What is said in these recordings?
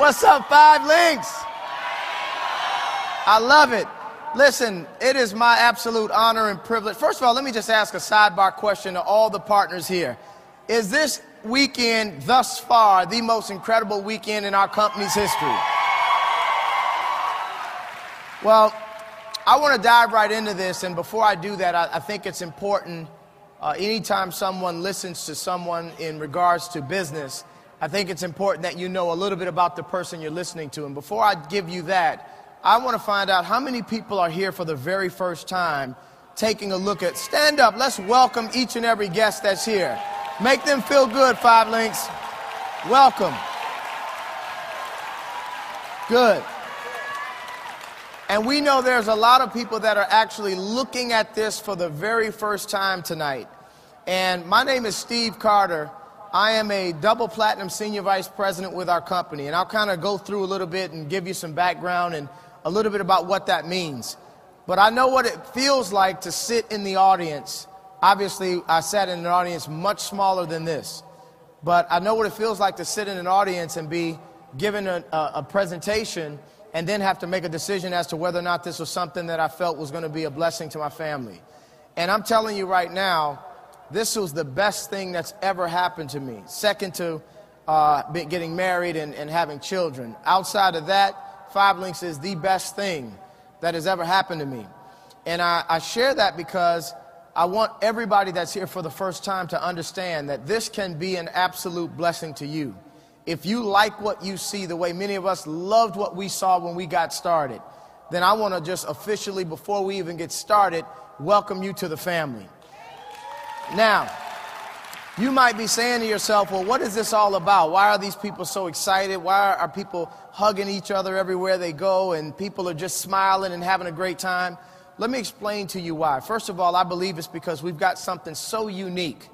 What's up, Five Links? I love it. Listen, it is my absolute honor and privilege. First of all, let me just ask a sidebar question to all the partners here. Is this weekend thus far the most incredible weekend in our company's history? Well, I want to dive right into this, and before I do that, I think it's important anytime someone listens to someone in regards to business, I think it's important that you know a little bit about the person you're listening to. And before I give you that, I want to find out how many people are here for the very first time taking a look at, stand up, let's welcome each and every guest that's here. Make them feel good, Five Links. Welcome. Good. And we know there's a lot of people that are actually looking at this for the very first time tonight. And my name is Steve Carter. I am a double platinum senior vice president with our company. And I'll kind of go through a little bit and give you some background and a little bit about what that means. But I know what it feels like to sit in the audience. Obviously, I sat in an audience much smaller than this. But I know what it feels like to sit in an audience and be given a presentation and then have to make a decision as to whether or not this was something that I felt was going to be a blessing to my family. And I'm telling you right now, this was the best thing that's ever happened to me, second to getting married and having children. Outside of that, Five Links is the best thing that has ever happened to me. And I share that because I want everybody that's here for the first time to understand that this can be an absolute blessing to you. If you like what you see the way many of us loved what we saw when we got started, then I want to just officially, before we even get started, welcome you to the family. Now, you might be saying to yourself, well, what is this all about? Why are these people so excited? Why are people hugging each other everywhere they go and people are just smiling and having a great time? Let me explain to you why. First of all, I believe it's because we've got something so unique.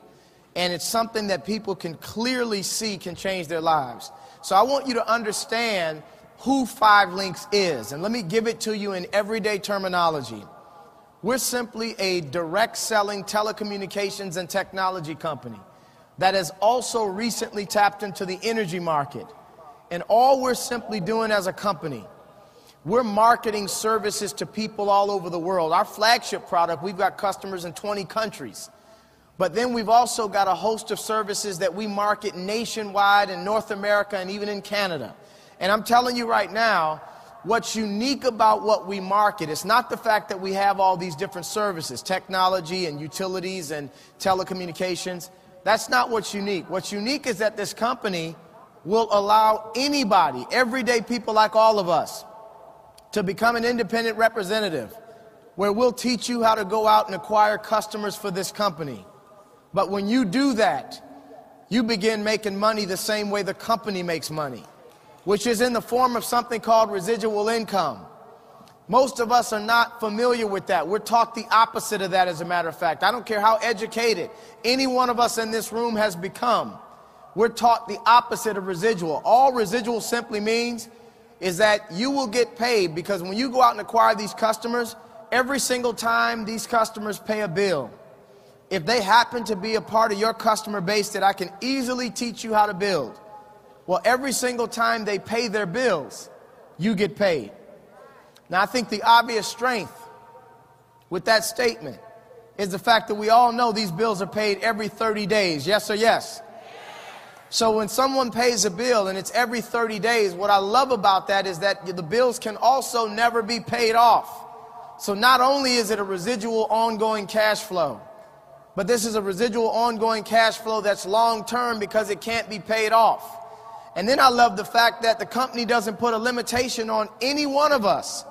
And it's something that people can clearly see can change their lives. So I want you to understand who Five Links is. And let me give it to you in everyday terminology. We're simply a direct selling telecommunications and technology company that has also recently tapped into the energy market. And all we're simply doing as a company, we're marketing services to people all over the world. Our flagship product, we've got customers in 20 countries. But then we've also got a host of services that we market nationwide in North America and even in Canada. And I'm telling you right now, what's unique about what we market is not the fact that we have all these different services, technology and utilities and telecommunications. That's not what's unique. What's unique is that this company will allow anybody, everyday people like all of us, to become an independent representative, where we'll teach you how to go out and acquire customers for this company. But when you do that, you begin making money the same way the company makes money, which is in the form of something called residual income. Most of us are not familiar with that. We're taught the opposite of that, as a matter of fact. I don't care how educated any one of us in this room has become. We're taught the opposite of residual. All residual simply means is that you will get paid because when you go out and acquire these customers, every single time these customers pay a bill, if they happen to be a part of your customer base that I can easily teach you how to build, well, every single time they pay their bills, you get paid. Now, I think the obvious strength with that statement is the fact that we all know these bills are paid every 30 days. Yes or yes? So when someone pays a bill and it's every 30 days, what I love about that is that the bills can also never be paid off. So not only is it a residual ongoing cash flow, but this is a residual ongoing cash flow that's long-term because it can't be paid off. And then I love the fact that the company doesn't put a limitation on any one of us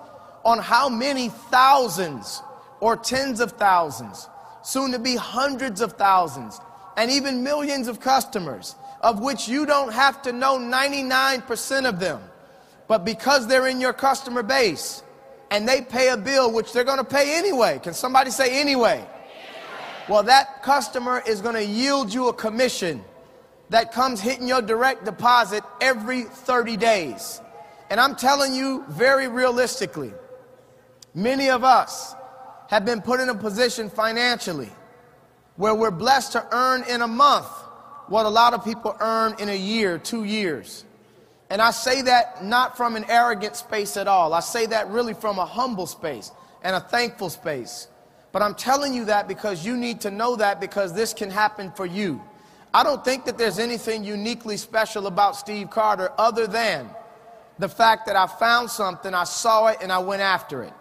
on how many thousands or tens of thousands, soon to be hundreds of thousands, and even millions of customers, of which you don't have to know 99% of them. But because they're in your customer base and they pay a bill, which they're going to pay anyway. Can somebody say anyway? Well, that customer is going to yield you a commission that comes hitting your direct deposit every 30 days. And I'm telling you very realistically, many of us have been put in a position financially where we're blessed to earn in a month what a lot of people earn in a year, 2 years. And I say that not from an arrogant space at all. I say that really from a humble space and a thankful space. But I'm telling you that because you need to know that, because this can happen for you. I don't think that there's anything uniquely special about Steve Carter other than the fact that I found something, I saw it, and I went after it.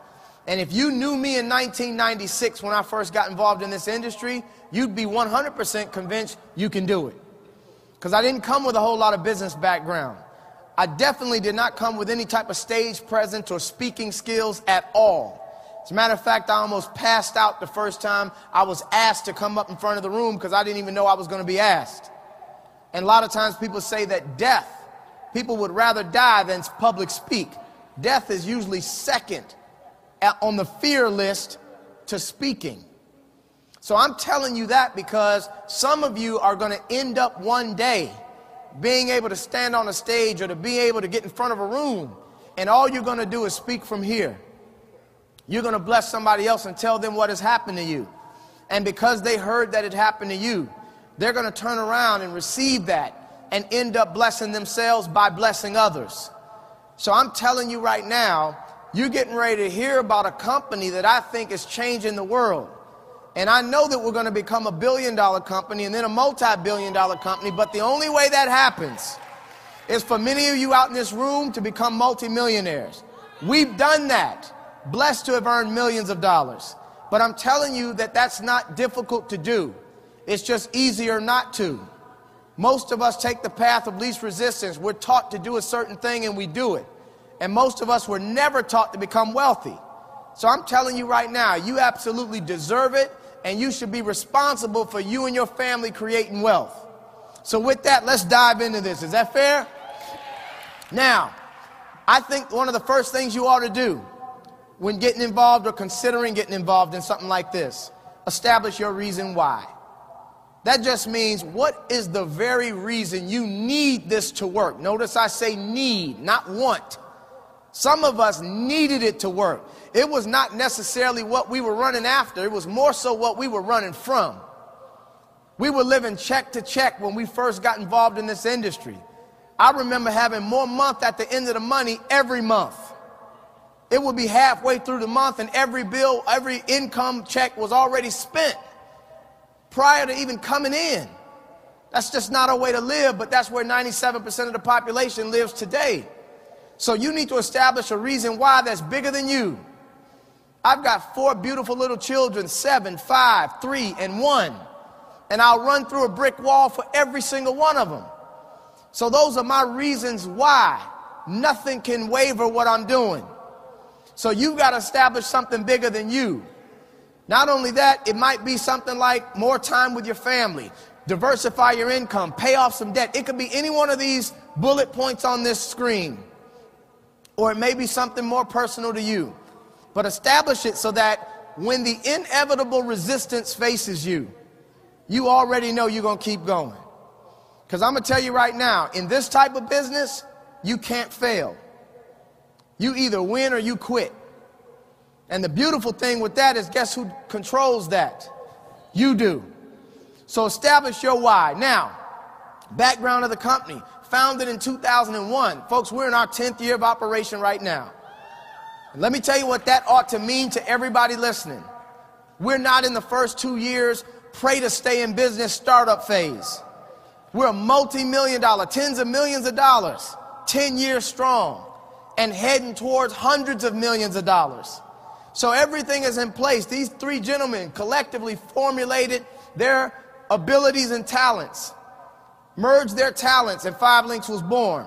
And if you knew me in 1996 when I first got involved in this industry, you'd be 100% convinced you can do it. Because I didn't come with a whole lot of business background. I definitely did not come with any type of stage presence or speaking skills at all. As a matter of fact, I almost passed out the first time I was asked to come up in front of the room because I didn't even know I was going to be asked. And a lot of times people say that death, people would rather die than public speak. Death is usually second on the fear list to speaking. So I'm telling you that because some of you are going to end up one day being able to stand on a stage or to be able to get in front of a room, and all you're going to do is speak from here. You're going to bless somebody else and tell them what has happened to you. And because they heard that it happened to you, they're going to turn around and receive that and end up blessing themselves by blessing others. So I'm telling you right now, you're getting ready to hear about a company that I think is changing the world. And I know that we're going to become a billion-dollar company and then a multi-billion-dollar company, but the only way that happens is for many of you out in this room to become multimillionaires. We've done that. Blessed to have earned millions of dollars. But I'm telling you that that's not difficult to do. It's just easier not to. Most of us take the path of least resistance. We're taught to do a certain thing and we do it. And most of us were never taught to become wealthy. So I'm telling you right now, you absolutely deserve it, and you should be responsible for you and your family creating wealth. So with that, let's dive into this. Is that fair? Now, I think one of the first things you ought to do when getting involved or considering getting involved in something like this, establish your reason why. That just means, what is the very reason you need this to work? Notice I say need, not want. Some of us needed it to work. It was not necessarily what we were running after. It was more so what we were running from. We were living check to check when we first got involved in this industry. I remember having more month at the end of the money every month. It would be halfway through the month and every bill, every income check was already spent prior to even coming in. That's just not a way to live, but that's where 97% of the population lives today. So you need to establish a reason why that's bigger than you. I've got 4 beautiful little children, 7, 5, 3, and 1. And I'll run through a brick wall for every single one of them. So those are my reasons why. Nothing can waver what I'm doing. So you've got to establish something bigger than you. Not only that, it might be something like more time with your family, diversify your income, pay off some debt. It could be any one of these bullet points on this screen. Or it may be something more personal to you. But establish it so that when the inevitable resistance faces you, you already know you're going to keep going. Because I'm going to tell you right now, in this type of business, you can't fail. You either win or you quit. And the beautiful thing with that is, guess who controls that? You do. So establish your why. Now, background of the company, founded in 2001. Folks, we're in our 10th year of operation right now. And let me tell you what that ought to mean to everybody listening. We're not in the first 2 years, pray to stay in business startup phase. We're a multi-million-dollar, tens of millions of dollars, 10 years strong, and heading towards hundreds of millions of dollars. So everything is in place. These 3 gentlemen collectively formulated their abilities and talents, merged their talents, and 5 Links was born.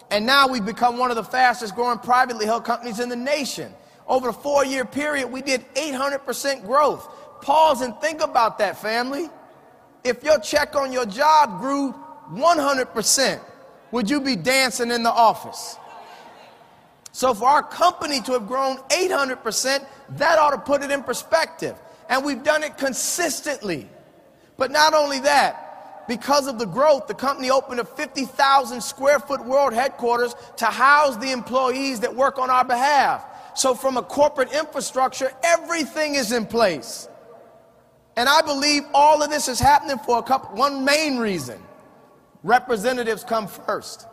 And now we've become one of the fastest growing privately held companies in the nation. Over a 4-year period, we did 800% growth. Pause and think about that, family. If your check on your job grew 100%, would you be dancing in the office? So for our company to have grown 800%, that ought to put it in perspective. And we've done it consistently. But not only that, because of the growth, the company opened a 50,000 square foot world headquarters to house the employees that work on our behalf. So from a corporate infrastructure, everything is in place. And I believe all of this is happening for one main reason. Representatives come first.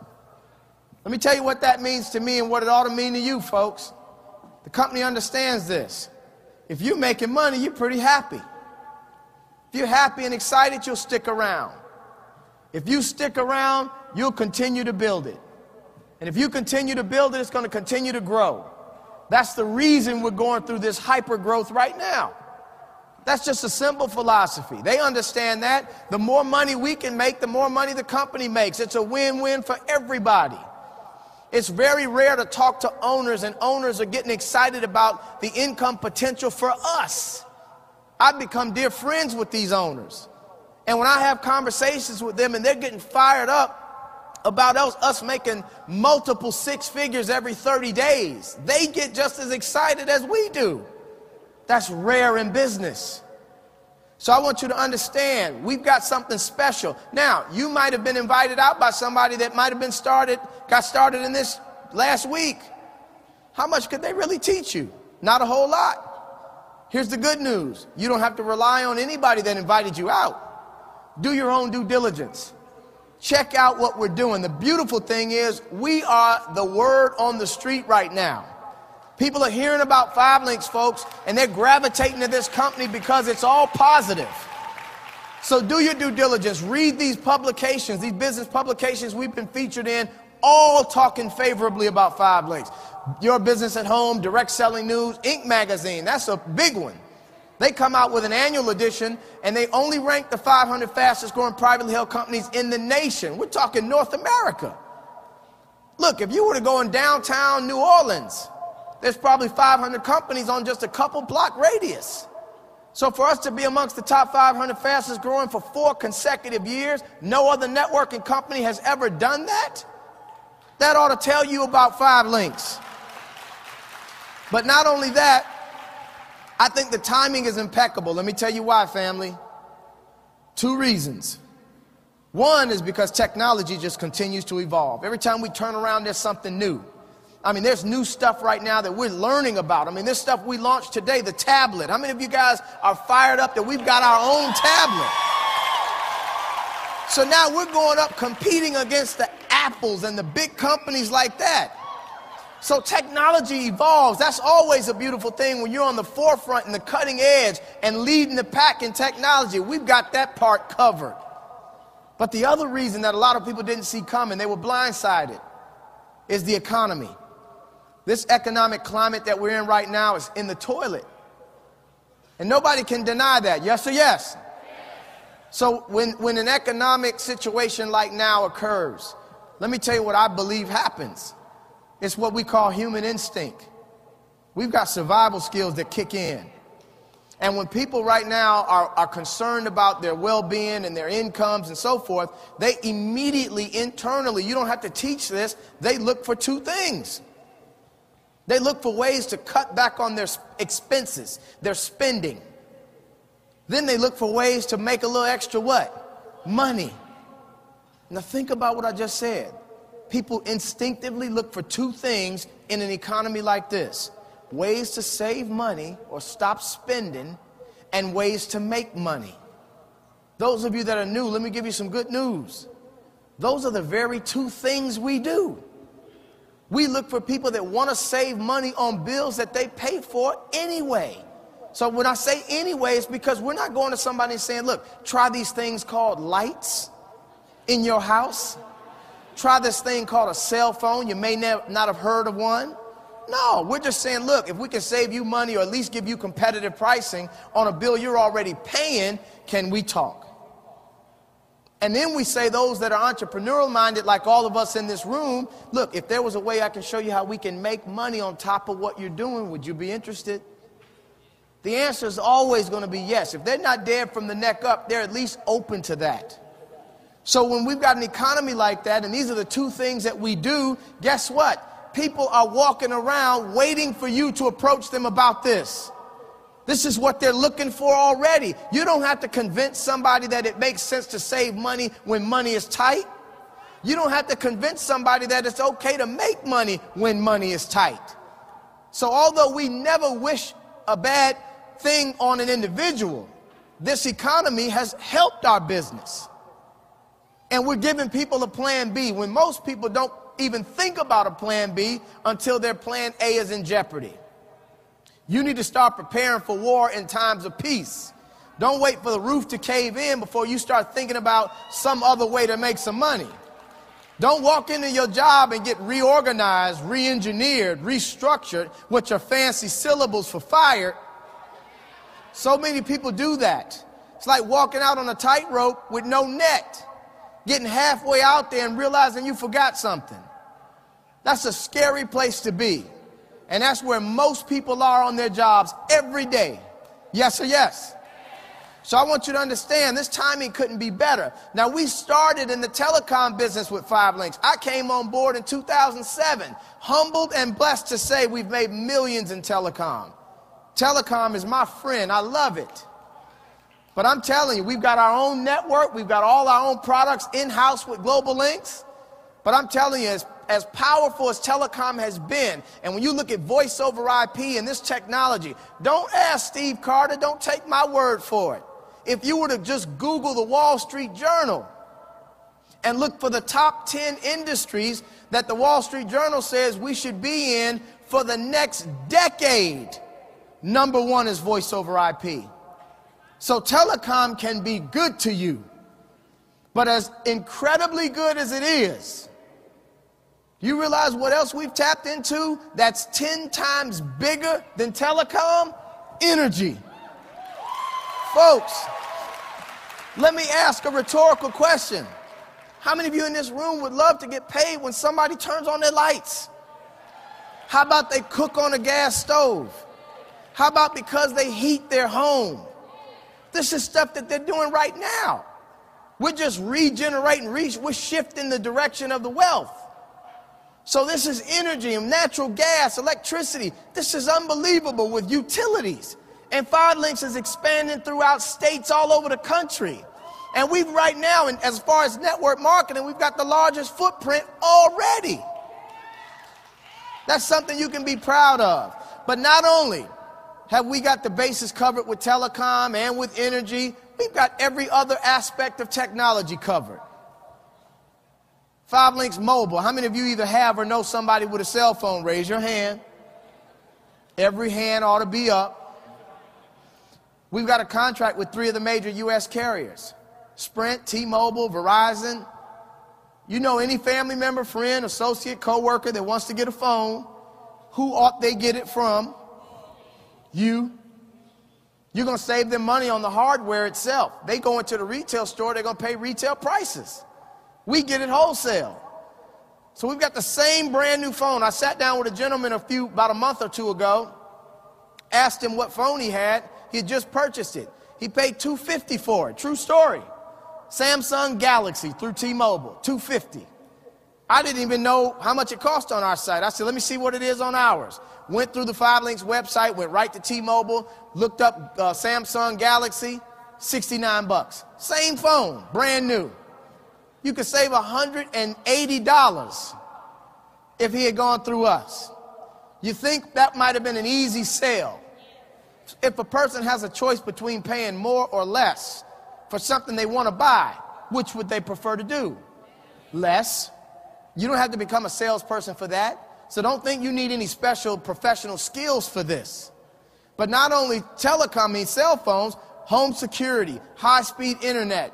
Let me tell you what that means to me and what it ought to mean to you, folks. The company understands this. If you're making money, you're pretty happy. If you're happy and excited, you'll stick around. If you stick around, you'll continue to build it. And if you continue to build it, it's going to continue to grow. That's the reason we're going through this hyper growth right now. That's just a simple philosophy. They understand that. The more money we can make, the more money the company makes. It's a win-win for everybody. It's very rare to talk to owners, and owners are getting excited about the income potential for us. I've become dear friends with these owners. And when I have conversations with them and they're getting fired up about us making multiple six figures every 30 days, they get just as excited as we do. That's rare in business. So I want you to understand, we've got something special. Now, you might have been invited out by somebody that might have got started in this last week. How much could they really teach you? Not a whole lot. Here's the good news. You don't have to rely on anybody that invited you out. Do your own due diligence. Check out what we're doing. The beautiful thing is we are the word on the street right now. People are hearing about 5 Links, folks, and they're gravitating to this company because it's all positive. So do your due diligence. Read these publications, these business publications we've been featured in, all talking favorably about 5 Links. Your Business at Home, Direct Selling News, Inc. magazine, that's a big one. They come out with an annual edition, and they only rank the 500 fastest growing privately held companies in the nation. We're talking North America. Look, if you were to go in downtown New Orleans, there's probably 500 companies on just a couple block radius. So for us to be amongst the top 500 fastest growing for 4 consecutive years, no other networking company has ever done that. That ought to tell you about 5 Links. But not only that, I think the timing is impeccable. Let me tell you why, family. 2 reasons. One is because technology just continues to evolve. Every time we turn around, there's something new. I mean, there's new stuff right now that we're learning about. I mean, this stuff we launched today, the tablet. How many of you guys are fired up that we've got our own tablet? So now we're going up competing against the Apples and the big companies like that. So technology evolves. That's always a beautiful thing when you're on the forefront and the cutting edge and leading the pack in technology. We've got that part covered. But the other reason that a lot of people didn't see coming, they were blindsided, is the economy. This economic climate that we're in right now is in the toilet. And nobody can deny that. Yes or yes? So when an economic situation like now occurs, let me tell you what I believe happens. It's what we call human instinct. We've got survival skills that kick in. And when people right now are concerned about their well-being and their incomes and so forth, they immediately, internally, you don't have to teach this, they look for 2 things. They look for ways to cut back on their expenses, their spending. Then they look for ways to make a little extra what? Money. Now think about what I just said. People instinctively look for 2 things in an economy like this. Ways to save money or stop spending, and ways to make money. Those of you that are new, let me give you some good news. Those are the very 2 things we do. We look for people that want to save money on bills that they pay for anyway. So when I say anyway, it's because we're not going to somebody and saying, look, try these things called lights in your house. Try this thing called a cell phone. You may not have heard of one. No, we're just saying, look, if we can save you money or at least give you competitive pricing on a bill you're already paying, can we talk? And then we say those that are entrepreneurial minded, like all of us in this room, look, if there was a way I can show you how we can make money on top of what you're doing, would you be interested? The answer is always going to be yes. If they're not dead from the neck up, they're at least open to that. So when we've got an economy like that, and these are the 2 things that we do, guess what? People are walking around waiting for you to approach them about this. This is what they're looking for already. You don't have to convince somebody that it makes sense to save money when money is tight. You don't have to convince somebody that it's okay to make money when money is tight. So although we never wish a bad thing on an individual, this economy has helped our business. And we're giving people a plan B when most people don't even think about a plan B until their plan A is in jeopardy. You need to start preparing for war in times of peace. Don't wait for the roof to cave in before you start thinking about some other way to make some money. Don't walk into your job and get reorganized, re-engineered, restructured with your fancy syllables for fired. So many people do that. It's like walking out on a tightrope with no net, getting halfway out there and realizing you forgot something. That's a scary place to be. And that's where most people are on their jobs every day. Yes or yes? So I want you to understand this timing couldn't be better. Now, we started in the telecom business with 5 Links. I came on board in 2007, humbled and blessed to say we've made millions in telecom. Telecom is my friend. I love it. But I'm telling you, we've got our own network. We've got all our own products in-house with Global Links. But I'm telling you, as powerful as telecom has been, and when you look at voice over IP and this technology, don't ask Steve Carter, don't take my word for it. If you were to just Google the Wall Street Journal and look for the top 10 industries that the Wall Street Journal says we should be in for the next decade, number 1 is voice over IP. So telecom can be good to you, but as incredibly good as it is, you realize what else we've tapped into that's 10 times bigger than telecom? Energy. Folks, let me ask a rhetorical question. How many of you in this room would love to get paid when somebody turns on their lights? How about they cook on a gas stove? How about because they heat their home? This is stuff that they're doing right now. We're just regenerating, we're shifting the direction of the wealth. So this is energy and natural gas, electricity. This is unbelievable with utilities. And 5 Links is expanding throughout states all over the country. And we've right now, as far as network marketing, we've got the largest footprint already. That's something you can be proud of. But not only have we got the bases covered with telecom and with energy, we've got every other aspect of technology covered. 5 Links Mobile. How many of you either have or know somebody with a cell phone? Raise your hand. Every hand ought to be up. We've got a contract with 3 of the major U.S. carriers. Sprint, T-Mobile, Verizon. You know any family member, friend, associate, coworker that wants to get a phone, who ought they get it from? You. You're going to save them money on the hardware itself. They go into the retail store, they're going to pay retail prices. We get it wholesale. So we've got the same brand new phone. I sat down with a gentleman about a month or 2 ago, asked him what phone he had. He had just purchased it. He paid $250 for it. True story. Samsung Galaxy through T-Mobile, $250. I didn't even know how much it cost on our site. I said, let me see what it is on ours. Went through the 5 Links website, went right to T-Mobile, looked up Samsung Galaxy, $69. Same phone, brand new. You could save $180 if he had gone through us. You think that might have been an easy sale? If a person has a choice between paying more or less for something they want to buy, which would they prefer to do? Less. You don't have to become a salesperson for that. So don't think you need any special professional skills for this. But not only telecom means cell phones, home security, high-speed internet,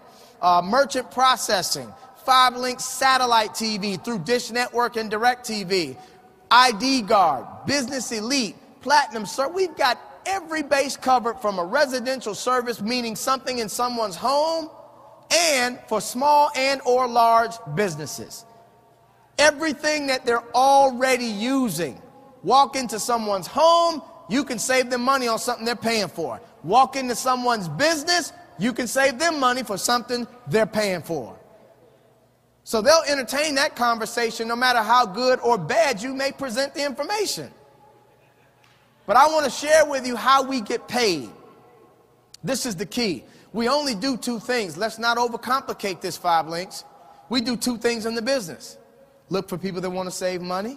merchant processing, 5 Links satellite TV through Dish Network and DirecTV, ID Guard, Business Elite, Platinum, sir. We've got every base covered from a residential service, meaning something in someone's home, and for small and or large businesses. Everything that they're already using. Walk into someone's home, you can save them money on something they're paying for. Walk into someone's business, you can save them money for something they're paying for. So they'll entertain that conversation no matter how good or bad you may present the information. But I want to share with you how we get paid. This is the key. We only do 2 things. Let's not overcomplicate this, 5 Links. We do 2 things in the business. Look for people that want to save money.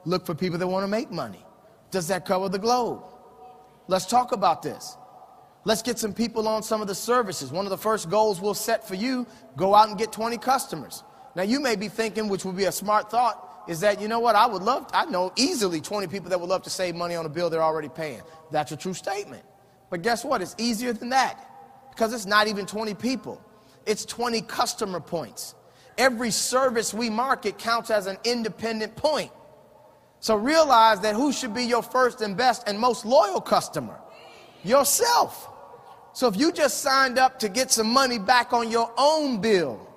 Look for people that want to make money. Does that cover the globe? Let's talk about this. Let's get some people on some of the services. One of the first goals we'll set for you, go out and get 20 customers. Now you may be thinking, which would be a smart thought, is that, you know what, I know easily 20 people that would love to save money on a bill they're already paying. That's a true statement. But guess what? It's easier than that, because it's not even 20 people. It's 20 customer points. Every service we market counts as an independent point. So realize that who should be your first and best and most loyal customer? Yourself. So if you just signed up to get some money back on your own bill,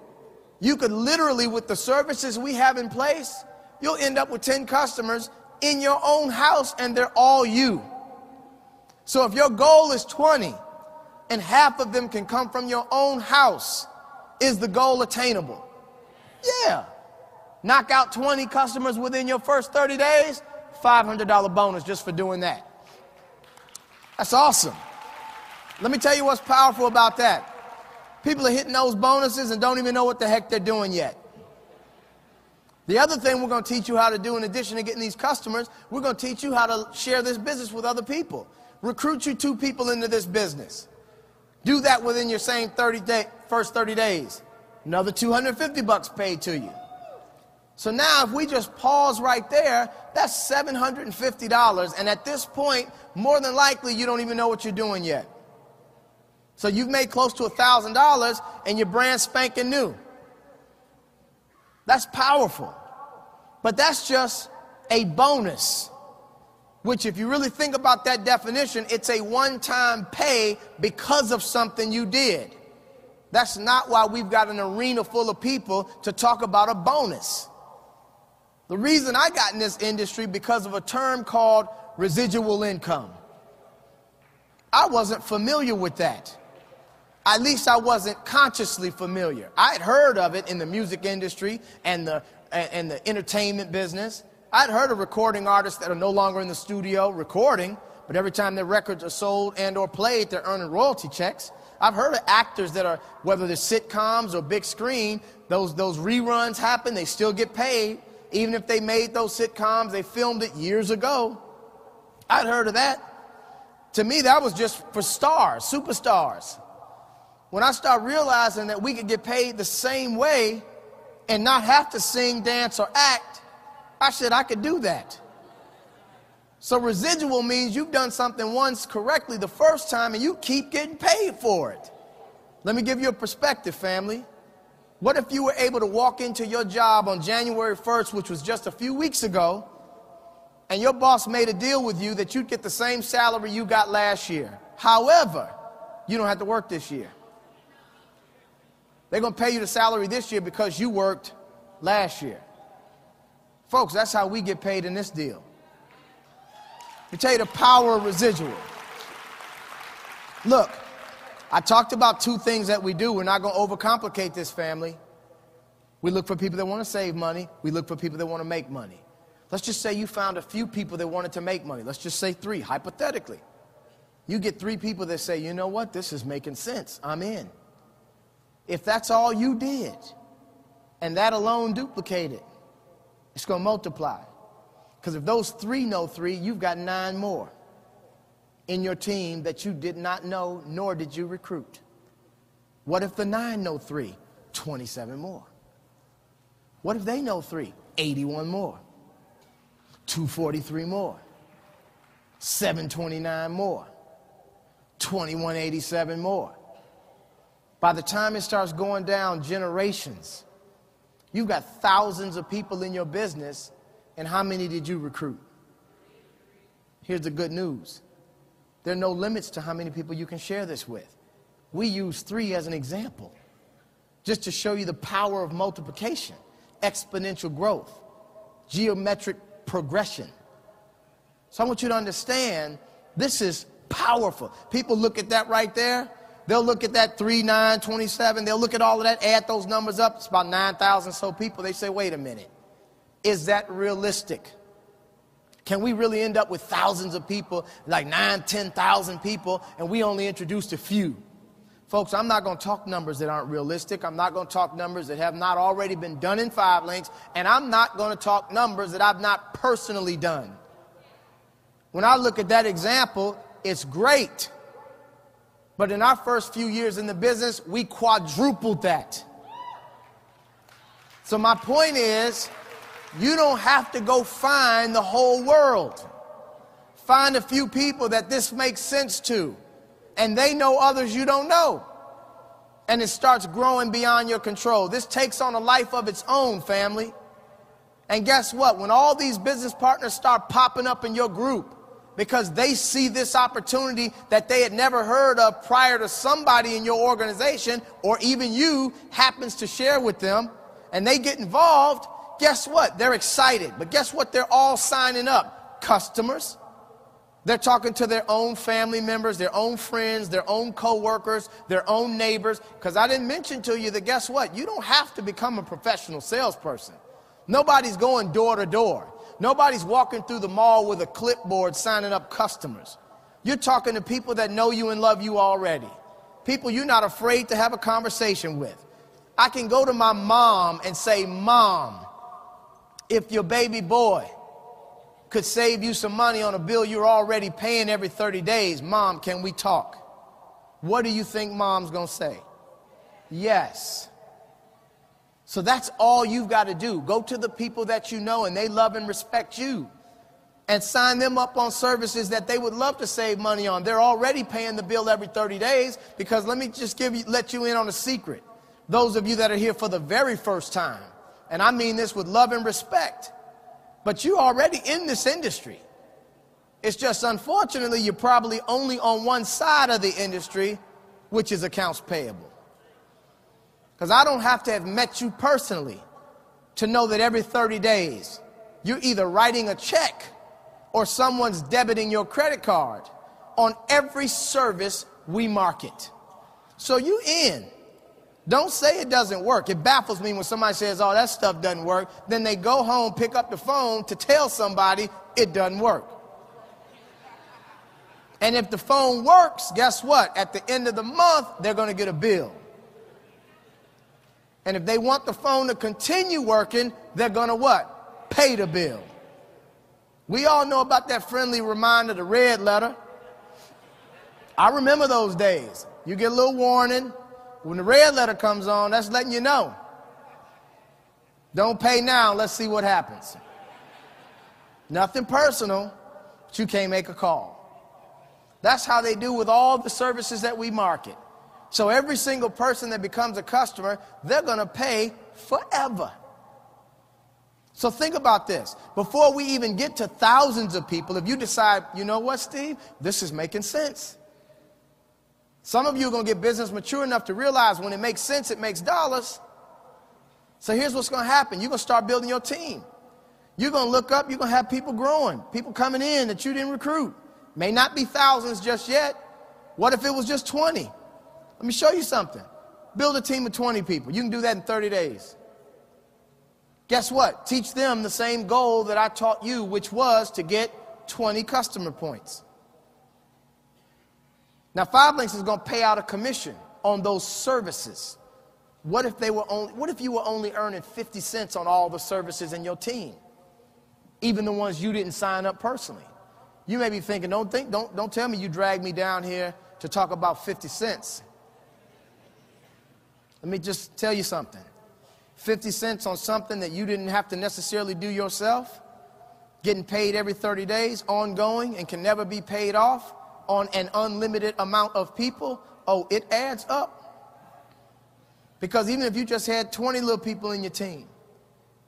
you could literally, with the services we have in place, you'll end up with 10 customers in your own house, and they're all you. So if your goal is 20 and half of them can come from your own house, is the goal attainable? Yeah. Knock out 20 customers within your first 30 days, $500 bonus just for doing that. That's awesome. Let me tell you what's powerful about that. People are hitting those bonuses and don't even know what the heck they're doing yet. The other thing we're going to teach you how to do, in addition to getting these customers, we're going to teach you how to share this business with other people. Recruit you 2 people into this business. Do that within your same first 30 days. Another $250 paid to you. So now if we just pause right there, that's $750. And at this point, more than likely, you don't even know what you're doing yet. So you've made close to $1,000 and your brand's spanking new. That's powerful. But that's just a bonus, which if you really think about that definition, it's a one-time pay because of something you did. That's not why we've got an arena full of people to talk about a bonus. The reason I got in this industry because of a term called residual income. I wasn't familiar with that. At least I wasn't consciously familiar. I had heard of it in the music industry and the entertainment business. I'd heard of recording artists that are no longer in the studio recording, but every time their records are sold and or played, they're earning royalty checks. I've heard of actors that are, whether they're sitcoms or big screen, those reruns happen, they still get paid. Even if they made those sitcoms, they filmed it years ago. I'd heard of that. To me, that was just for stars, superstars. When I started realizing that we could get paid the same way and not have to sing, dance, or act, I said I could do that. So residual means you've done something once correctly the first time and you keep getting paid for it. Let me give you a perspective, family. What if you were able to walk into your job on January 1st, which was just a few weeks ago, and your boss made a deal with you that you'd get the same salary you got last year. However, you don't have to work this year. They're going to pay you the salary this year because you worked last year. Folks, that's how we get paid in this deal. Let me tell you the power of residual. Look, I talked about 2 things that we do. We're not going to overcomplicate this, family. We look for people that want to save money. We look for people that want to make money. Let's just say you found a few people that wanted to make money. Let's just say 3, hypothetically. You get 3 people that say, you know what, this is making sense. I'm in. If that's all you did, and that alone duplicated, it's going to multiply. Because if those 3 know 3, you've got 9 more in your team that you did not know, nor did you recruit. What if the 9 know 3? 27 more. What if they know 3? 81 more. 243 more. 729 more. 2187 more. By the time it starts going down generations, you've got thousands of people in your business, and how many did you recruit? Here's the good news. There are no limits to how many people you can share this with. We use 3 as an example, just to show you the power of multiplication, exponential growth, geometric progression. So I want you to understand, this is powerful. People look at that right there. They'll look at that 3, 9, 27. They'll look at all of that, add those numbers up. It's about 9,000 so people. They say, wait a minute. Is that realistic? Can we really end up with thousands of people, like 9,000, 10,000 people, and we only introduced a few? Folks, I'm not going to talk numbers that aren't realistic. I'm not going to talk numbers that have not already been done in 5 links, and I'm not going to talk numbers that I've not personally done. When I look at that example, it's great. But in our first few years in the business, we quadrupled that. So my point is, You don't have to go find the whole world. Find a few people that this makes sense to, and they know others you don't know. And it starts growing beyond your control. This takes on a life of its own, family. And guess what? When all these business partners start popping up in your group because they see this opportunity that they had never heard of prior to somebody in your organization, or even you happens to share with them, and they get involved, guess what? They're excited. But guess what? They're all signing up. Customers. They're talking to their own family members, their own friends, their own co-workers, their own neighbors. Because I didn't mention to you that, guess what? You don't have to become a professional salesperson. Nobody's going door to door. Nobody's walking through the mall with a clipboard signing up customers. You're talking to people that know you and love you already. People you're not afraid to have a conversation with. I can go to my mom and say, Mom, if your baby boy could save you some money on a bill you're already paying every 30 days, Mom, can we talk? What do you think Mom's going to say? Yes. So that's all you've got to do. Go to the people that you know and they love and respect you, and sign them up on services that they would love to save money on. They're already paying the bill every 30 days because let me just let you in on a secret. Those of you that are here for the very first time, and I mean this with love and respect, but you're already in this industry. It's just unfortunately you're probably only on one side of the industry, which is accounts payable. Because I don't have to have met you personally to know that every 30 days you're either writing a check or someone's debiting your credit card on every service we market. So you in. Don't say it doesn't work. It baffles me when somebody says, oh, that stuff doesn't work. Then they go home, pick up the phone to tell somebody it doesn't work. And if the phone works, guess what? At the end of the month, they're going to get a bill. And if they want the phone to continue working, they're going to what? Pay the bill. We all know about that friendly reminder, the red letter. I remember those days. You get a little warning. When the red letter comes on, that's letting you know. Don't pay now. Let's see what happens. Nothing personal, but you can't make a call. That's how they do with all the services that we market. So every single person that becomes a customer, they're going to pay forever. So think about this. Before we even get to thousands of people, if you decide, you know what, Steve, this is making sense. Some of you are going to get business mature enough to realize when it makes sense, it makes dollars. So here's what's going to happen. You're going to start building your team. You're going to look up, you're going to have people growing, people coming in that you didn't recruit. May not be thousands just yet. What if it was just 20? Let me show you something. Build a team of 20 people. You can do that in 30 days. Guess what? Teach them the same goal that I taught you, which was to get 20 customer points. Now, 5 Links is going to pay out a commission on those services. What if you were only earning 50 cents on all the services in your team, even the ones you didn't sign up personally? You may be thinking, don't tell me you dragged me down here to talk about 50 cents. Let me just tell you something. 50 cents on something that you didn't have to necessarily do yourself, getting paid every 30 days, ongoing, and can never be paid off on an unlimited amount of people, oh, it adds up. Because even if you just had 20 little people in your team,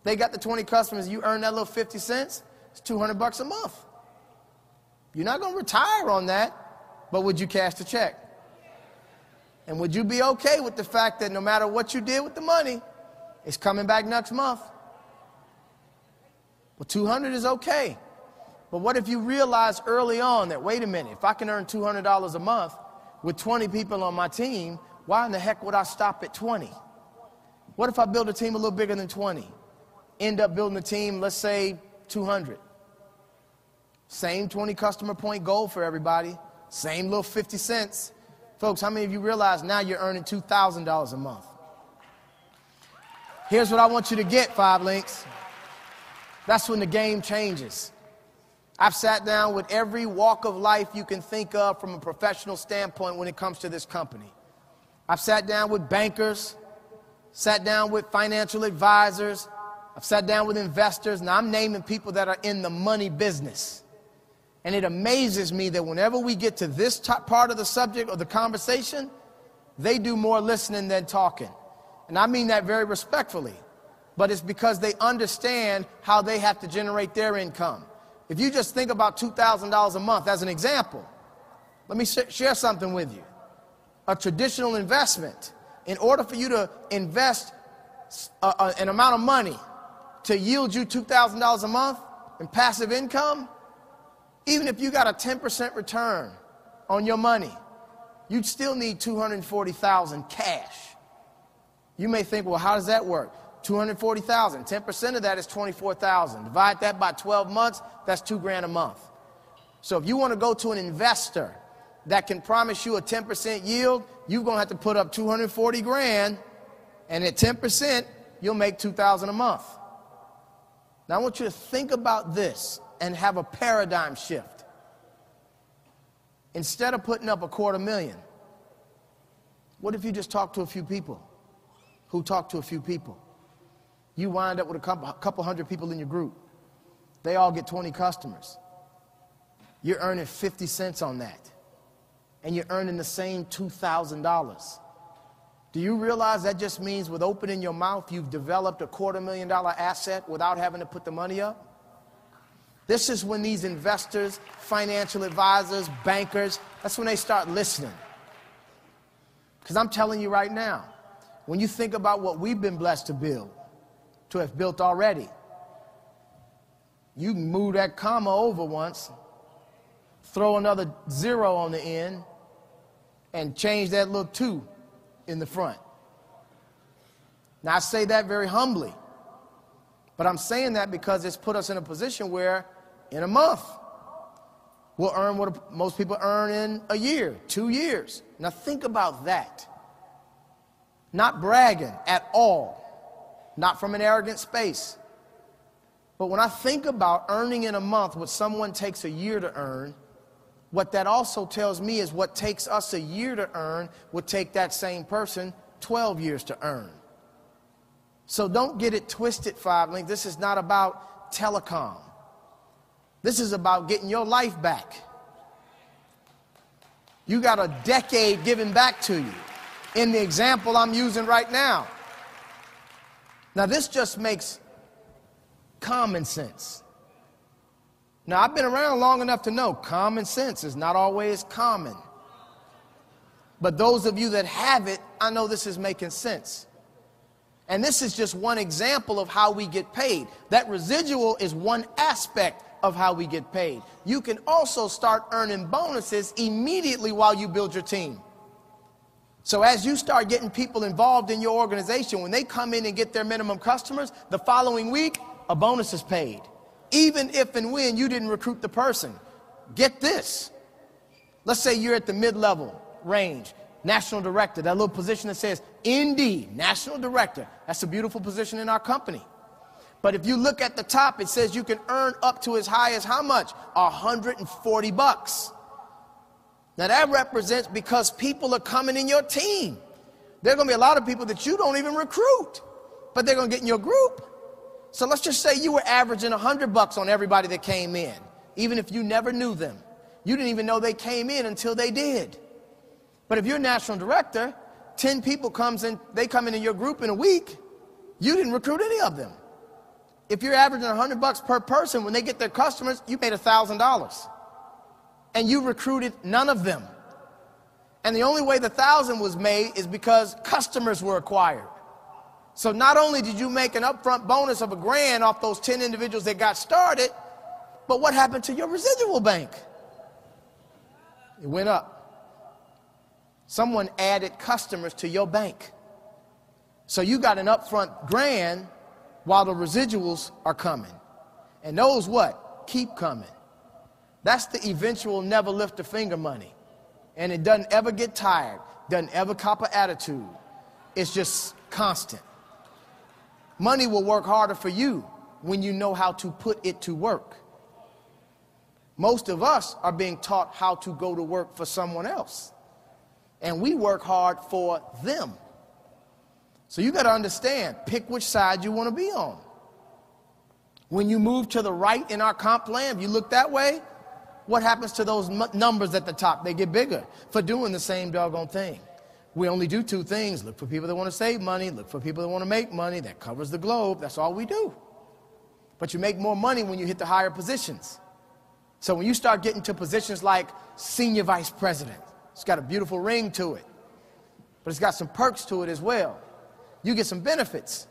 they got the 20 customers, you earn that little 50 cents, it's $200 a month. You're not going to retire on that, but would you cash the check? And would you be okay with the fact that no matter what you did with the money, it's coming back next month? Well, 200 is okay. But what if you realize early on that, wait a minute, if I can earn $200 a month with 20 people on my team, why in the heck would I stop at 20? What if I build a team a little bigger than 20? End up building a team, let's say 200. Same 20 customer point goal for everybody. Same little 50 cents. Folks, how many of you realize now you're earning $2,000 a month? Here's what I want you to get, 5 Links. That's when the game changes. I've sat down with every walk of life you can think of from a professional standpoint when it comes to this company. I've sat down with bankers, sat down with financial advisors, I've sat down with investors, and I'm naming people that are in the money business. And it amazes me that whenever we get to this part of the subject or the conversation, they do more listening than talking. And I mean that very respectfully. But it's because they understand how they have to generate their income. If you just think about $2,000 a month as an example, let me share something with you. A traditional investment, in order for you to invest an amount of money to yield you $2,000 a month in passive income, even if you got a 10% return on your money, you'd still need $240,000 cash. You may think, well, how does that work? $240,000, 10% of that is $24,000. Divide that by 12 months, that's $2,000 a month. So if you want to go to an investor that can promise you a 10% yield, you're going to have to put up $240,000, and at 10%, you'll make $2,000 a month. Now I want you to think about this and have a paradigm shift. Instead of putting up $250,000, what if you just talk to a few people who talk to a few people? You wind up with a couple hundred people in your group. They all get 20 customers. You're earning 50 cents on that. And you're earning the same $2,000. Do you realize that just means with opening your mouth, you've developed a $250,000 asset without having to put the money up? This is when these investors, financial advisors, bankers, that's when they start listening. Because I'm telling you right now, when you think about what we've been blessed to have built already, you can move that comma over once, throw another 0 on the end, and change that little 2 in the front. Now, I say that very humbly, but I'm saying that because it's put us in a position where in a month, we'll earn what most people earn in a year, 2 years. Now, think about that. Not bragging at all. Not from an arrogant space. But when I think about earning in a month what someone takes a year to earn, what that also tells me is what takes us a year to earn would take that same person 12 years to earn. So don't get it twisted, 5Link. This is not about telecom. This is about getting your life back. You got a decade given back to you in the example I'm using right now. Now, this just makes common sense. Now, I've been around long enough to know common sense is not always common. But those of you that have it, I know this is making sense. And this is just one example of how we get paid. That residual is one aspect of how we get paid. You can also start earning bonuses immediately while you build your team. So as you start getting people involved in your organization, when they come in and get their minimum customers, the following week, a bonus is paid. Even if and when you didn't recruit the person. Get this. Let's say you're at the mid-level range, national director, that little position that says ND, national director. That's a beautiful position in our company. But if you look at the top, it says you can earn up to as high as how much? $140. Now that represents because people are coming in your team. There are going to be a lot of people that you don't even recruit, but they're going to get in your group. So let's just say you were averaging $100 on everybody that came in, even if you never knew them. You didn't even know they came in until they did. But if you're national director, 10 people they come in your group in a week, you didn't recruit any of them. If you're averaging $100 per person, when they get their customers, you made $1,000. And you recruited none of them. And the only way the 1,000 was made is because customers were acquired. So not only did you make an upfront bonus of $1,000 off those 10 individuals that got started, but what happened to your residual bank? It went up. Someone added customers to your bank. So you got an upfront $1,000 while the residuals are coming. And those what? Keep coming. That's the eventual never lift a finger money. And it doesn't ever get tired, doesn't ever cop an attitude. It's just constant. Money will work harder for you when you know how to put it to work. Most of us are being taught how to go to work for someone else. And we work hard for them. So you got to understand, pick which side you want to be on. When you move to the right in our comp plan, if you look that way, what happens to those numbers at the top? They get bigger for doing the same doggone thing. We only do two things. Look for people that want to save money. Look for people that want to make money. That covers the globe. That's all we do. But you make more money when you hit the higher positions. So when you start getting to positions like senior vice president, it's got a beautiful ring to it, but it's got some perks to it as well. You get some benefits.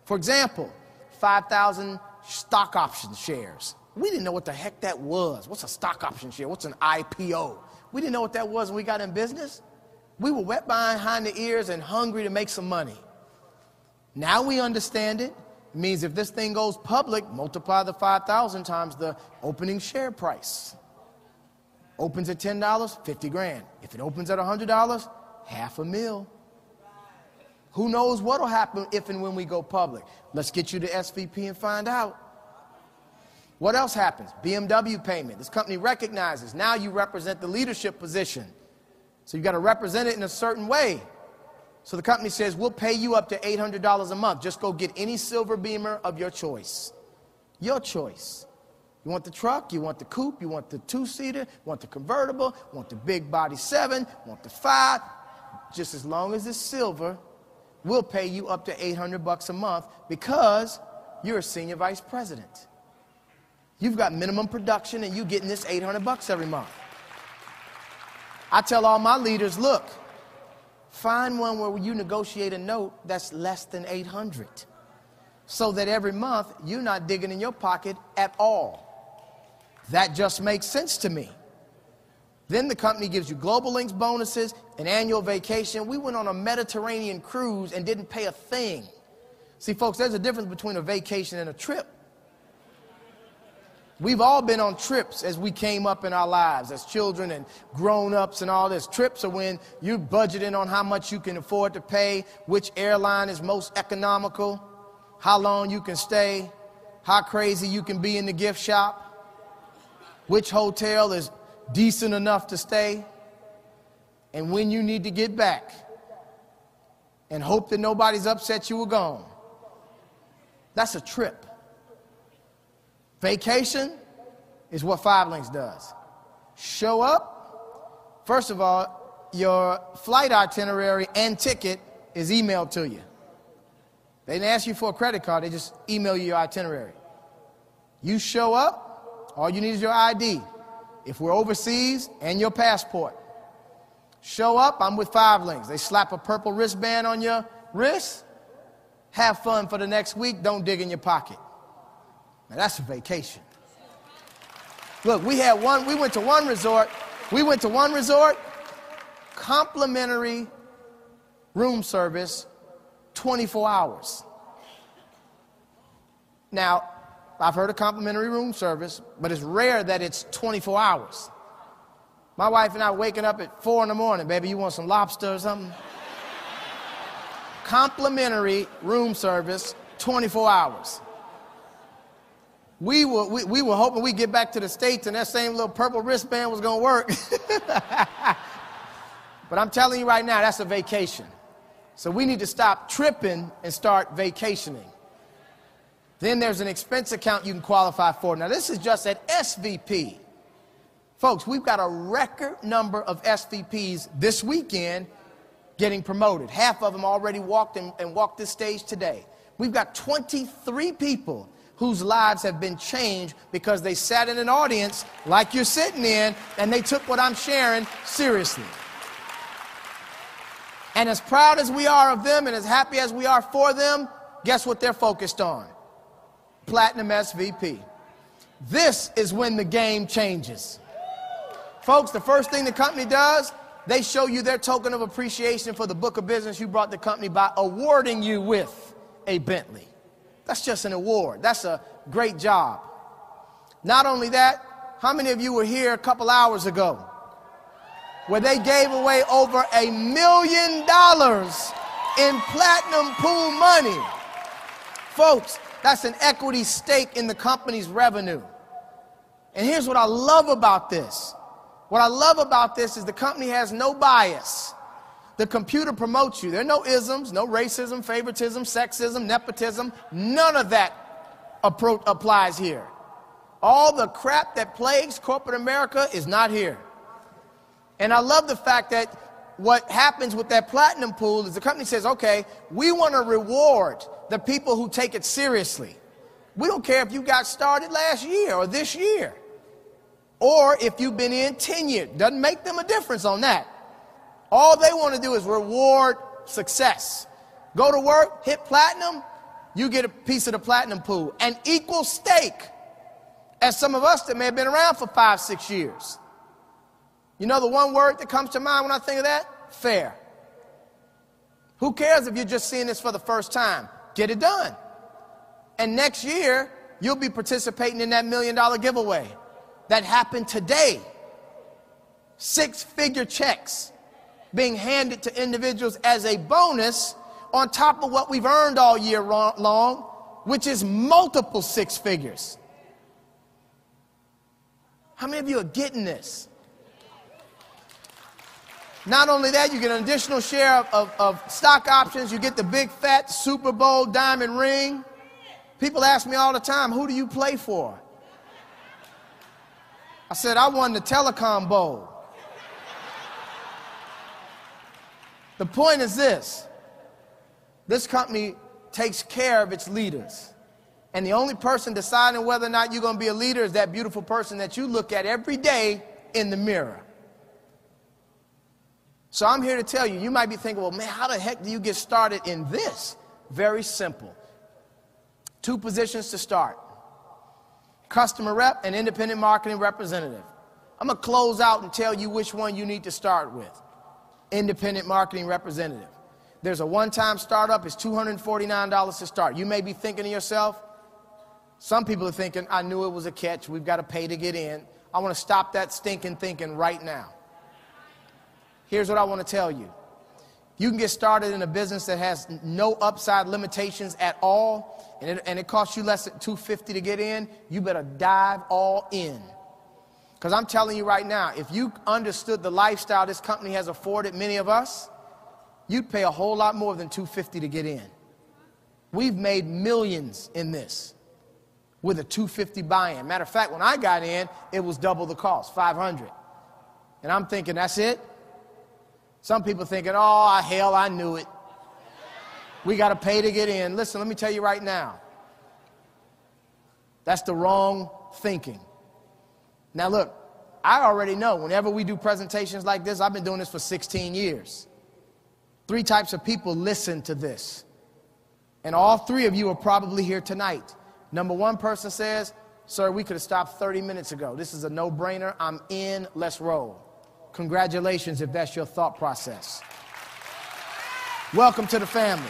For example, 5,000 stock option shares. We didn't know what the heck that was. What's a stock option share? What's an IPO? We didn't know what that was when we got in business. We were wet behind the ears and hungry to make some money. Now we understand it. It means if this thing goes public, multiply the 5,000 times the opening share price. Opens at $10, 50 grand. If it opens at $100, $500,000. Who knows what will happen if and when we go public? Let's get you to SVP and find out. What else happens? BMW payment. This company recognizes now you represent the leadership position. So you've got to represent it in a certain way. So the company says, we'll pay you up to $800 a month. Just go get any silver Beamer of your choice. Your choice. You want the truck, you want the coupe, you want the two-seater, you want the convertible, you want the big body 7, you want the 5. Just as long as it's silver, we'll pay you up to $800 a month because you're a senior vice president. You've got minimum production and you're getting this $800 every month. I tell all my leaders, look, find one where you negotiate a note that's less than $800 so that every month you're not digging in your pocket at all. That just makes sense to me. Then the company gives you global links bonuses, an annual vacation. We went on a Mediterranean cruise and didn't pay a thing. See, folks, there's a difference between a vacation and a trip. We've all been on trips as we came up in our lives as children and grown-ups and all this. Trips are when you're budgeting on how much you can afford to pay, which airline is most economical, how long you can stay, how crazy you can be in the gift shop, which hotel is decent enough to stay, and when you need to get back and hope that nobody's upset you were gone. That's a trip. Vacation is what 5 Links does. Show up. First of all, your flight itinerary and ticket is emailed to you. They didn't ask you for a credit card. They just email you your itinerary. You show up. All you need is your ID. If we're overseas, and your passport. Show up. I'm with 5 Links. They slap a purple wristband on your wrist. Have fun for the next week. Don't dig in your pocket. Now that's a vacation. Look, we went to one resort, complimentary room service, 24 hours. Now, I've heard of complimentary room service, but it's rare that it's 24 hours. My wife and I waking up at 4 in the morning, baby, you want some lobster or something? Complimentary room service, 24 hours. We were hoping we'd get back to the States and that same little purple wristband was going to work. But I'm telling you right now, that's a vacation. So we need to stop tripping and start vacationing. Then there's an expense account you can qualify for. Now, this is just at SVP. Folks, we've got a record number of SVPs this weekend getting promoted. Half of them already walked this stage today. We've got 23 people whose lives have been changed because they sat in an audience like you're sitting in and they took what I'm sharing seriously. And as proud as we are of them and as happy as we are for them, guess what they're focused on? Platinum SVP. This is when the game changes. Folks, the first thing the company does, they show you their token of appreciation for the book of business you brought the company by awarding you with a Bentley. That's just an award. That's a great job. Not only that, how many of you were here a couple hours ago where they gave away over $1 million in platinum pool money? Folks, that's an equity stake in the company's revenue. And here's what I love about this. What I love about this is the company has no bias. The computer promotes you. There are no isms, no racism, favoritism, sexism, nepotism, none of that applies here. All the crap that plagues corporate America is not here. And I love the fact that what happens with that platinum pool is the company says, okay, we want to reward the people who take it seriously. We don't care if you got started last year or this year, or if you've been in 10 years. Doesn't make them a difference on that. All they want to do is reward success. Go to work, hit platinum, you get a piece of the platinum pool. An equal stake as some of us that may have been around for 5, 6 years. You know the one word that comes to mind when I think of that? Fair. Who cares if you're just seeing this for the first time? Get it done. And next year, you'll be participating in that $1 million giveaway that happened today. 6-figure checks being handed to individuals as a bonus on top of what we've earned all year long, which is multiple 6 figures. How many of you are getting this? Not only that, you get an additional share of stock options. You get the big fat Super Bowl diamond ring. People ask me all the time, who do you play for? I said, I won the Telecom Bowl. The point is this. This company takes care of its leaders. And the only person deciding whether or not you're going to be a leader is that beautiful person that you look at every day in the mirror. So I'm here to tell you, you might be thinking, well, man, how the heck do you get started in this? Very simple. 2 positions to start. Customer rep and independent marketing representative. I'm going to close out and tell you which one you need to start with. Independent marketing representative. There's a one-time startup. It's $249 to start. You may be thinking to yourself, some people are thinking, I knew it was a catch. We've got to pay to get in. I want to stop that stinking thinking right now. Here's what I want to tell you. You can get started in a business that has no upside limitations at all, and it costs you less than $250 to get in. You better dive all in. Because I'm telling you right now, if you understood the lifestyle this company has afforded many of us, you'd pay a whole lot more than $250 to get in. We've made millions in this with a $250 buy-in. Matter of fact, when I got in, it was double the cost, $500. And I'm thinking, that's it? Some people thinking, oh, hell, I knew it. We got to pay to get in. Listen, let me tell you right now. That's the wrong thinking. Now, look, I already know whenever we do presentations like this, I've been doing this for 16 years. 3 types of people listen to this. And all 3 of you are probably here tonight. Number 1 person says, sir, we could have stopped 30 minutes ago. This is a no-brainer. I'm in. Let's roll. Congratulations if that's your thought process. Welcome to the family.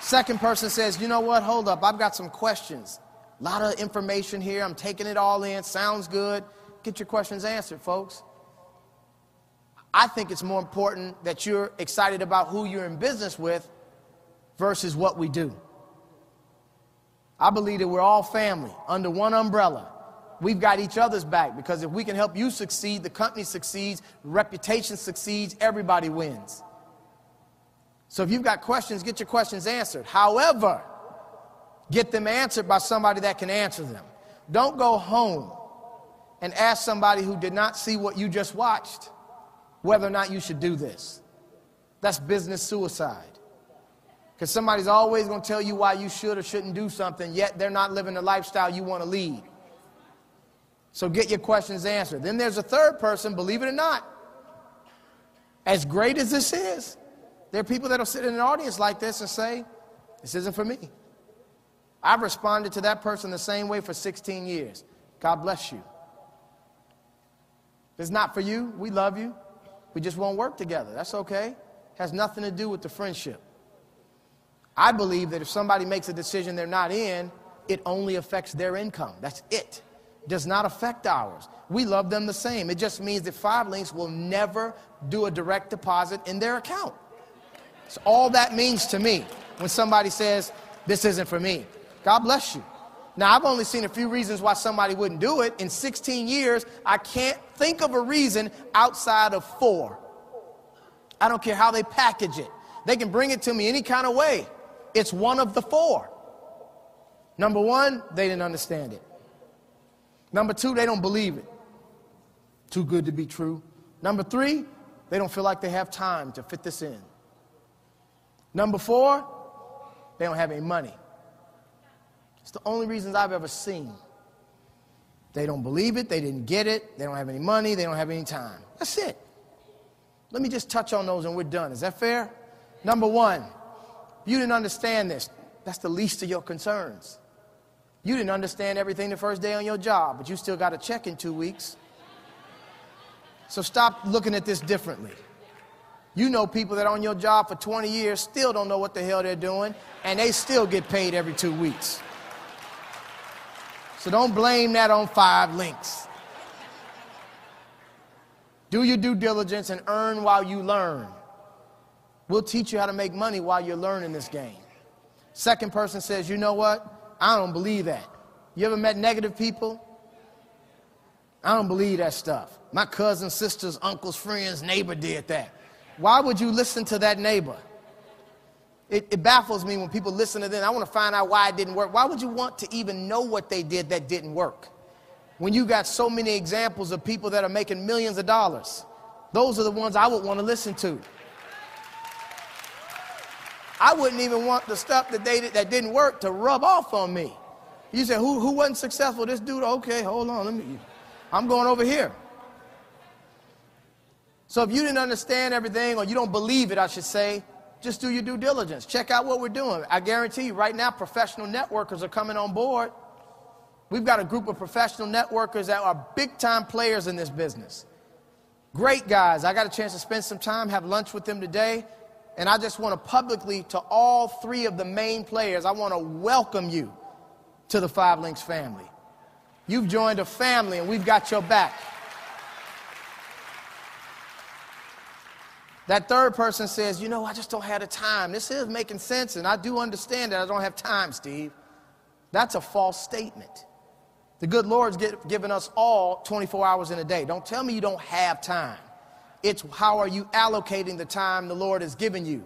Second person says, you know what, hold up, I've got some questions. A lot of information here, I'm taking it all in, sounds good. Get your questions answered, folks. I think it's more important that you're excited about who you're in business with versus what we do. I believe that we're all family under one umbrella. We've got each other's back, because if we can help you succeed, the company succeeds, reputation succeeds, everybody wins. So if you've got questions, get your questions answered. However, get them answered by somebody that can answer them. Don't go home and ask somebody who did not see what you just watched whether or not you should do this. That's business suicide. Because somebody's always going to tell you why you should or shouldn't do something, yet they're not living the lifestyle you want to lead. So get your questions answered. Then there's a third person, believe it or not. As great as this is, there are people that will sit in an audience like this and say, this isn't for me. I've responded to that person the same way for 16 years. God bless you. If it's not for you, we love you. We just won't work together. That's okay. Has nothing to do with the friendship. I believe that if somebody makes a decision they're not in, it only affects their income. That's it. Does not affect ours. We love them the same. It just means that 5 Links will never do a direct deposit in their account. So all that means to me when somebody says, this isn't for me. God bless you. Now, I've only seen a few reasons why somebody wouldn't do it. In 16 years, I can't think of a reason outside of 4. I don't care how they package it. They can bring it to me any kind of way. It's one of the 4. Number one, they didn't understand it. Number two, they don't believe it. Too good to be true. Number three, they don't feel like they have time to fit this in. Number four, they don't have any money. It's the only reasons I've ever seen. They don't believe it, they didn't get it, they don't have any money, they don't have any time. That's it. Let me just touch on those and we're done. Is that fair? Number one, you didn't understand this. That's the least of your concerns. You didn't understand everything the first day on your job, but you still got a check in 2 weeks. So stop looking at this differently. You know people that are on your job for 20 years still don't know what the hell they're doing, and they still get paid every 2 weeks. So don't blame that on 5 links. Do your due diligence and earn while you learn. We'll teach you how to make money while you're learning this game. Second person says, you know what? I don't believe that. You ever met negative people? I don't believe that stuff. My cousins, sisters, uncles, friends, neighbor did that. Why would you listen to that neighbor? It baffles me when people listen to them. I want to find out why it didn't work. Why would you want to even know what they did that didn't work? When you got so many examples of people that are making millions of dollars, those are the ones I would want to listen to. I wouldn't even want the stuff that didn't work to rub off on me. You say, who wasn't successful? This dude, okay, hold on, I'm going over here. So if you didn't understand everything, or you don't believe it, I should say, just do your due diligence. Check out what we're doing. I guarantee you right now, professional networkers are coming on board. We've got a group of professional networkers that are big-time players in this business. Great guys. I got a chance to spend some time, have lunch with them today, and I just want to publicly, to all 3 of the main players, I want to welcome you to the 5 Links family. You've joined a family, and we've got your back. That third person says, you know, I just don't have the time. This is making sense, and I do understand that I don't have time, Steve. That's a false statement. The good Lord's given us all 24 hours in a day. Don't tell me you don't have time. It's how are you allocating the time the Lord has given you.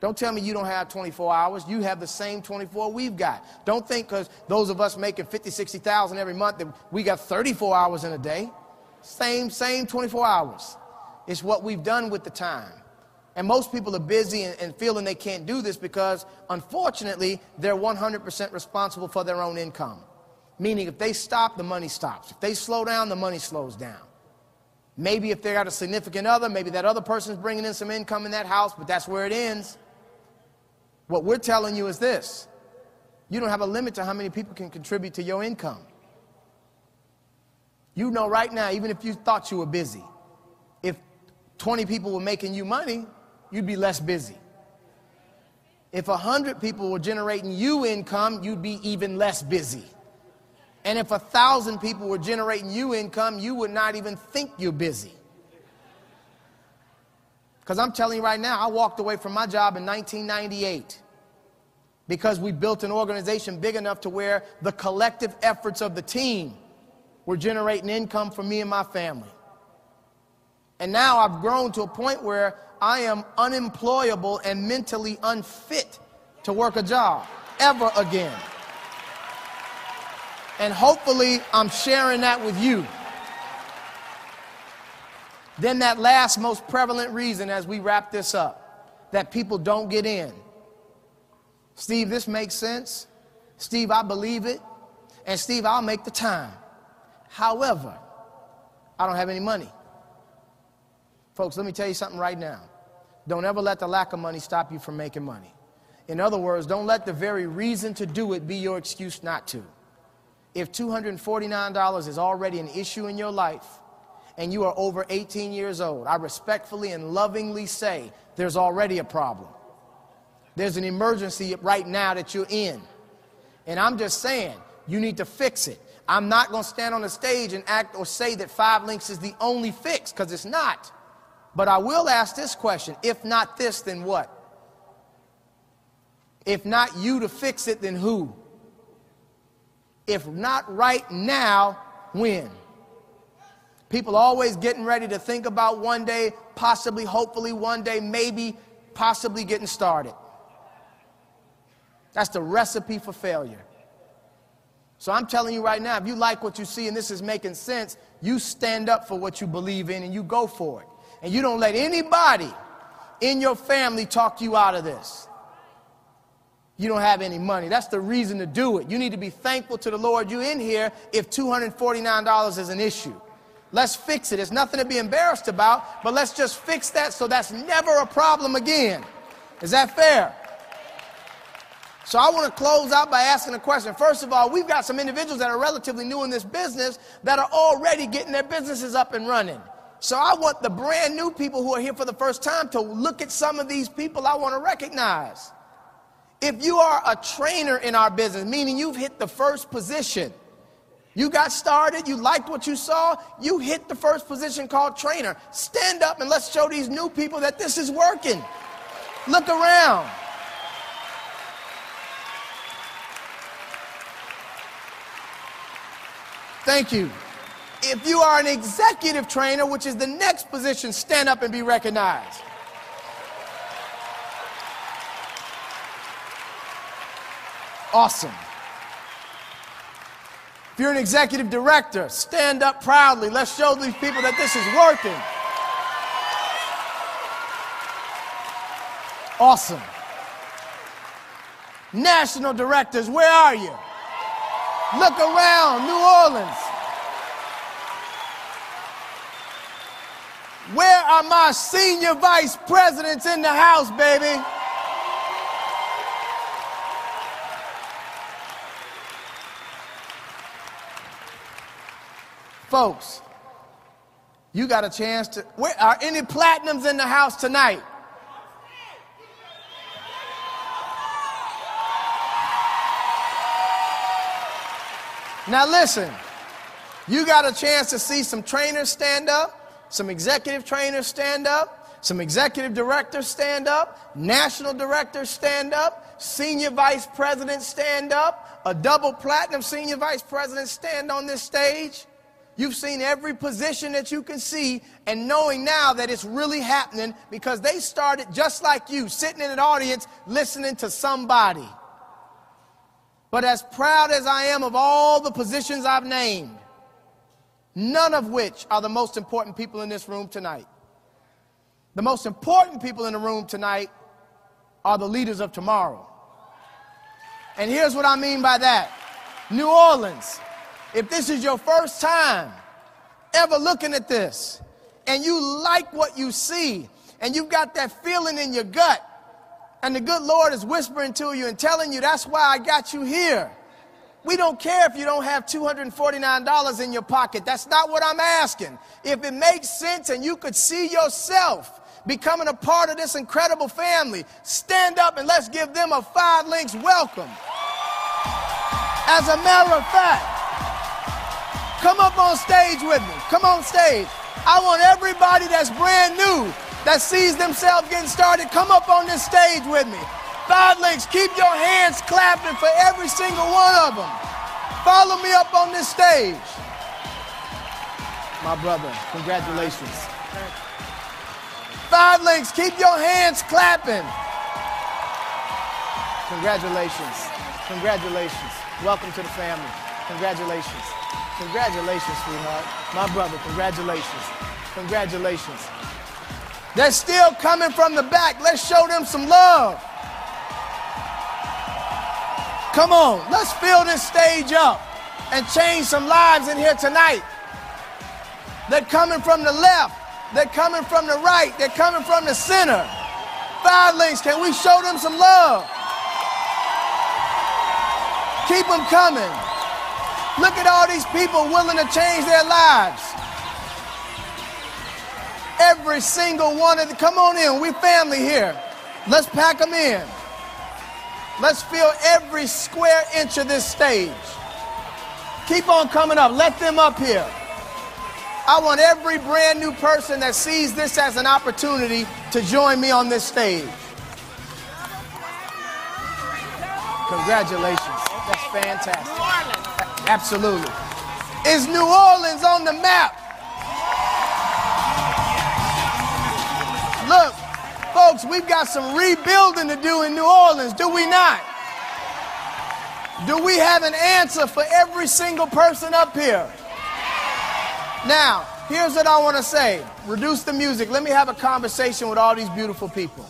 Don't tell me you don't have 24 hours. You have the same 24 we've got. Don't think because those of us making 50, 60,000 every month that we got 34 hours in a day. Same 24 hours. It's what we've done with the time. And most people are busy and feeling they can't do this because, unfortunately, they're 100% responsible for their own income. Meaning if they stop, the money stops. If they slow down, the money slows down. Maybe if they got a significant other, maybe that other person's bringing in some income in that house, but that's where it ends. What we're telling you is this. You don't have a limit to how many people can contribute to your income. You know right now, even if you thought you were busy, if 20 people were making you money, you'd be less busy. If 100 people were generating you income, you'd be even less busy. And if 1,000 people were generating you income, you would not even think you're busy. Because I'm telling you right now, I walked away from my job in 1998 because we built an organization big enough to where the collective efforts of the team were generating income for me and my family. And now I've grown to a point where I am unemployable and mentally unfit to work a job ever again. And hopefully I'm sharing that with you. Then that last most prevalent reason as we wrap this up, that people don't get in. Steve, this makes sense. Steve, I believe it. And Steve, I'll make the time. However, I don't have any money. Folks, let me tell you something right now. Don't ever let the lack of money stop you from making money. In other words, don't let the very reason to do it be your excuse not to. If $249 is already an issue in your life and you are over 18 years old, I respectfully and lovingly say there's already a problem. There's an emergency right now that you're in. And I'm just saying, you need to fix it. I'm not going to stand on the stage and act or say that 5 Links is the only fix, because it's not. But I will ask this question. If not this, then what? If not you to fix it, then who? If not right now, when? People are always getting ready to think about one day, possibly, hopefully, one day, maybe, possibly getting started. That's the recipe for failure. So I'm telling you right now, if you like what you see and this is making sense, you stand up for what you believe in and you go for it. And you don't let anybody in your family talk you out of this. You don't have any money. That's the reason to do it. You need to be thankful to the Lord you're in here if $249 is an issue. Let's fix it. It's nothing to be embarrassed about, but let's just fix that so that's never a problem again. Is that fair? So I want to close out by asking a question. First of all, we've got some individuals that are relatively new in this business that are already getting their businesses up and running. So I want the brand new people who are here for the first time to look at some of these people I want to recognize. If you are a trainer in our business, meaning you've hit the first position, you got started, you liked what you saw, you hit the first position called trainer. Stand up and let's show these new people that this is working. Look around. Thank you. If you are an executive trainer, which is the next position, stand up and be recognized. Awesome. If you're an executive director, stand up proudly. Let's show these people that this is working. Awesome. National directors, where are you? Look around, New Orleans. Where are my senior vice presidents in the house, baby? Folks, you got a chance to, where are any platinums in the house tonight? Now listen, you got a chance to see some trainers stand up, some executive trainers stand up, some executive directors stand up, national directors stand up, senior vice presidents stand up, a double platinum senior vice president stand on this stage. You've seen every position that you can see, and knowing now that it's really happening because they started just like you, sitting in an audience listening to somebody. But as proud as I am of all the positions I've named, none of which are the most important people in this room tonight. The most important people in the room tonight are the leaders of tomorrow. And here's what I mean by that. New Orleans, if this is your first time ever looking at this, and you like what you see, and you've got that feeling in your gut, and the good Lord is whispering to you and telling you, that's why I got you here. We don't care if you don't have $249 in your pocket. That's not what I'm asking. If it makes sense and you could see yourself becoming a part of this incredible family, stand up and let's give them a 5 Links welcome. As a matter of fact, come up on stage with me. Come on stage. I want everybody that's brand new, that sees themselves getting started, come up on this stage with me. 5 Links, keep your hands clapping for every single one of them. Follow me up on this stage. My brother, congratulations. 5 Links, keep your hands clapping. Congratulations. Congratulations. Welcome to the family. Congratulations. Congratulations, sweetheart. My brother, congratulations. Congratulations. They're still coming from the back. Let's show them some love. Come on, let's fill this stage up and change some lives in here tonight. They're coming from the left. They're coming from the right. They're coming from the center. 5 Links, can we show them some love? Keep them coming. Look at all these people willing to change their lives. Every single one of them. Come on in. We're family here. Let's pack them in. Let's fill every square inch of this stage. Keep on coming up. Let them up here. I want every brand new person that sees this as an opportunity to join me on this stage. Congratulations. That's fantastic. New Orleans. Absolutely. Is New Orleans on the map? Look, folks, we've got some rebuilding to do in New Orleans, do we not? Do we have an answer for every single person up here? Now, here's what I want to say. Reduce the music. Let me have a conversation with all these beautiful people.